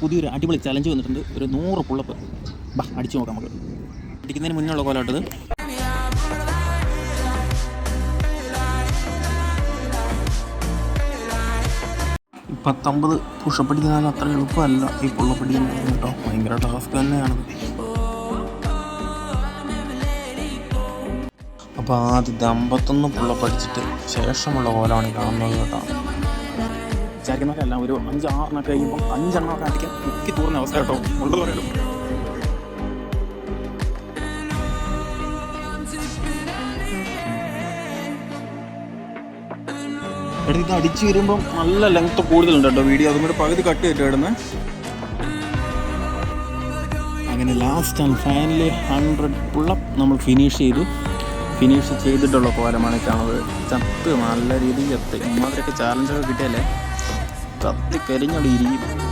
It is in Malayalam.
പുതിയൊരു അടിപൊളി ചലഞ്ച് വന്നിട്ടുണ്ട്. ഒരു 100 പുള്ളപ്പ് അടിച്ചു നോക്കാം നമുക്ക്. അടിക്കുന്നതിന് മുന്നുള്ള കോലാട്ടത്. ഈ 50 പുഷപ്പ് അടിക്കുന്നതിന് അത്ര എളുപ്പമല്ല ഈ പുള്ളപ്പ് അടിക്കുന്നത് കേട്ടോ. ഭയങ്കര ടാസ്ക് തന്നെയാണ്. അപ്പോൾ ആദ്യത്തെ 51 പുള്ളപ്പ് അടിച്ചിട്ട് ശേഷമുള്ള കോലമാണ് ഈ കാണുന്നത് കേട്ടോ. വിചാരിക്കുന്നൊക്കെ അല്ല, ഒരു 5-6 കഴിയുമ്പോൾ 5 എണ്ണമൊക്കെ അടിക്കാൻ മുക്കി തൂർന്ന അവസ്ഥ കേട്ടോ. ഉള്ളത് പറയുള്ളൂ. ഇത് അടിച്ച് വരുമ്പം നല്ല ലെങ്ത്ത് കൂടുതലുണ്ട് കേട്ടോ വീഡിയോ. അതും കൂടെ പകുതി കട്ട് ചെയ്തിട്ട് ഇടുന്നത്. അങ്ങനെ ലാസ്റ്റ് ആൻഡ് ഫൈനലി 100 പുള്ളപ്പ് നമ്മൾ ഫിനിഷ് ചെയ്തിട്ടുള്ള കോലമാണ് കാണുന്നത്. ചത്ത് നല്ല രീതിയിൽ ചത്ത്. ഇമാതിരൊക്കെ ചാലഞ്ചൊക്കെ കിട്ടിയാലേ കത്തി കരിഞ്ഞോടെ ഇരിക്കും.